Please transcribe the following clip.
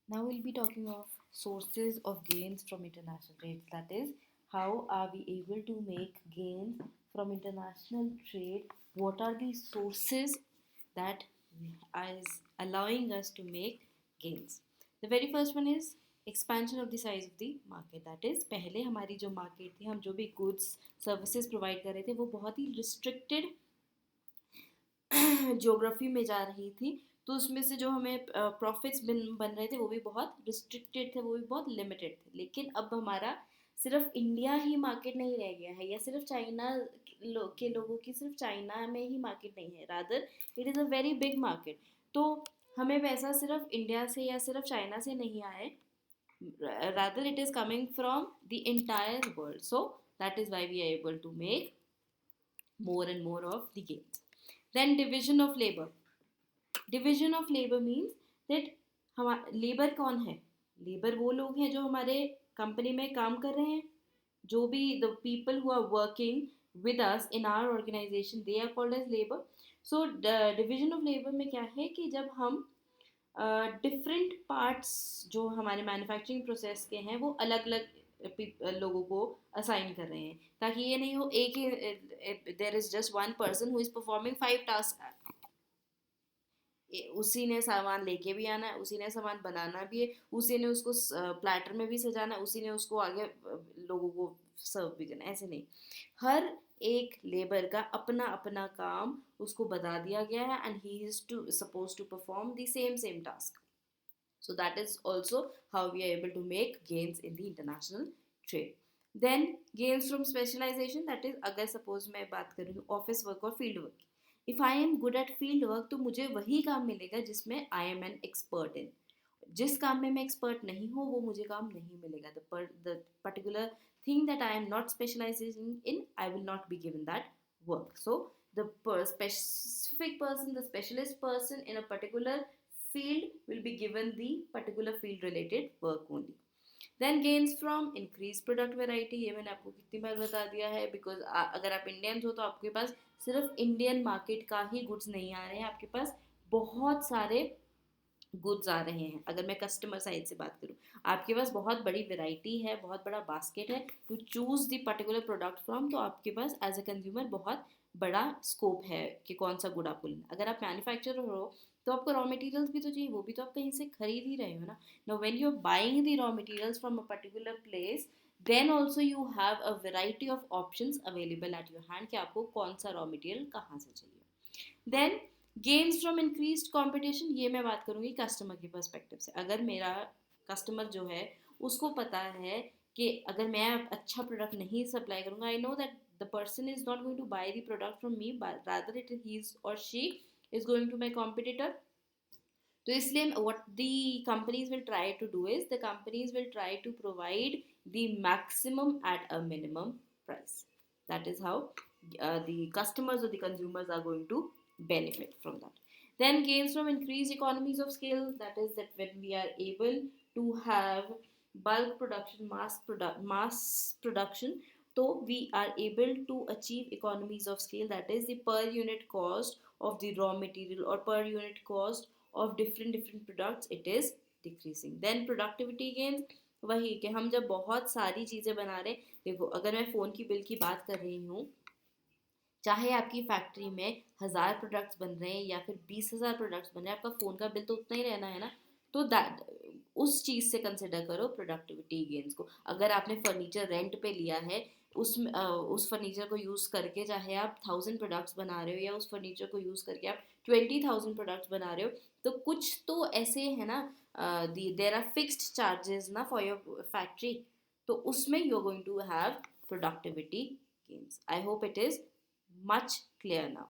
Now we'll be talking of sources of gains from international trade. That is, how are we able to make gains from international trade? What are the sources that is allowing us to make gains? The very first one is expansion of the size of the market. That is, पहले हमारी जो market थी, हम जो भी goods services provide कर रहे थे, वो बहुत ही restricted ज्योग्राफी में जा रही थी, तो उसमें से जो हमें प्रॉफिट्स बन रहे थे वो भी बहुत रिस्ट्रिक्टेड थे, वो भी बहुत लिमिटेड थे. लेकिन अब हमारा सिर्फ इंडिया ही मार्केट नहीं रह गया है, या सिर्फ चाइना के लोगों की सिर्फ चाइना में ही मार्केट नहीं है, rather it is a very big market. तो हमें पैसा सिर्फ इंडिया से या सिर्फ चाइना से नहीं आए, rather it is coming from the entire world. So that is why we are able to make more and more of the gains. Then division of labor. Division of labor means that हम labour कौन है? Labour वो लोग हैं जो हमारे company में काम कर रहे हैं, जो भी the people who are working with us in our organization, they are called as labor. So division of labor में क्या है कि जब हम डिफरेंट पार्ट्स जो हमारे मैन्युफैक्चरिंग प्रोसेस के हैं वो अलग अलग लोगों को असाइन कर रहे हैं, ताकि ये नहीं हो एक ही there is just one person who is performing 5 task. उसी ने सामान लेके भी आना है, उसी ने सामान बनाना भी है, उसी ने उसको प्लेटर में भी सजाना है, उसी ने उसको आगे लोगों को सर्व भी करना है. ऐसे नहीं, हर एक लेबर का अपना अपना काम उसको बता दिया गया है, and he is to suppose to perform the same task. So that is also how we are able to make gains in the international trade. Then gains from specialization, that is अगर suppose मैं बात करूँ office work और field work. If I am good at field work तो मुझे वही काम मिलेगा जिसमें I am an expert in. जिस काम में मैं एक्सपर्ट नहीं हूँ वो मुझे काम नहीं मिलेगा. The particular thing that I am not specializing in, I will not be given that work. So the specific person, the specialist person in a particular field will be given the particular field related work only. Then gains from increased product variety, ये मैंने आपको कितनी बार बता दिया है, because अगर आप Indians हो तो आपके पास सिर्फ इंडियन मार्केट का ही गुड्स नहीं आ रहे हैं, आपके पास बहुत सारे गुड्स आ रहे हैं. अगर मैं कस्टमर साइड से बात करूँ, आपके पास बहुत बड़ी वैरायटी है, बहुत बड़ा बास्केट है to choose the particular product from. तो आपके पास एज अ कंज्यूमर बहुत बड़ा स्कोप है कि कौन सा गुड आपको लेना. अगर आप मैन्युफैक्चरर हो तो आपको रॉ मटेरियल्स भी तो चाहिए, वो भी तो आप कहीं से खरीद ही रहे हो ना. Now when you are buying the raw materials from a particular place, then also you have a variety of options available at your hand कि आपको कौन सा रॉ मटेरियल कहाँ से चाहिए. Then gains from increase competition, ये मैं बात करूँगी कस्टमर के पर्सपेक्टिव से. अगर मेरा कस्टमर जो है उसको पता है कि अगर मैं अच्छा प्रोडक्ट नहीं सप्लाई करूँगा, I know that the person is not going to buy the product from me, rather it he और she is going to my competitor. तो इसलिए what the companies will try to do is the companies will try to provide the maximum at a minimum price. That is how the customers or the consumers are going to benefit from that. Then gains from increased economies of scale, that is that when we are able to have bulk production, mass production, so we are able to achieve economies of scale, that is the per unit cost of the raw material or per unit cost of different products, it is decreasing. Then productivity gains, वही कि हम जब बहुत सारी चीज़ें बना रहे, देखो अगर मैं फ़ोन की बिल की बात कर रही हूँ, चाहे आपकी फैक्ट्री में 1000 प्रोडक्ट्स बन रहे हैं या फिर 20,000 प्रोडक्ट्स बन रहे हैं, आपका फ़ोन का बिल तो उतना ही रहना है ना. तो दैट उस चीज़ से कंसिडर करो प्रोडक्टिविटी गेन्स को. अगर आपने फर्नीचर रेंट पे लिया है, उस फर्नीचर को यूज़ करके चाहे आप 1000 प्रोडक्ट्स बना रहे हो या उस फर्नीचर को यूज़ करके आप 20,000 प्रोडक्ट्स बना रहे हो, तो कुछ तो ऐसे है ना, देर आर फिक्स्ड चार्जेस ना फॉर योर फैक्ट्री, तो उसमें you are going to have productivity gains. I hope it is much clearer now.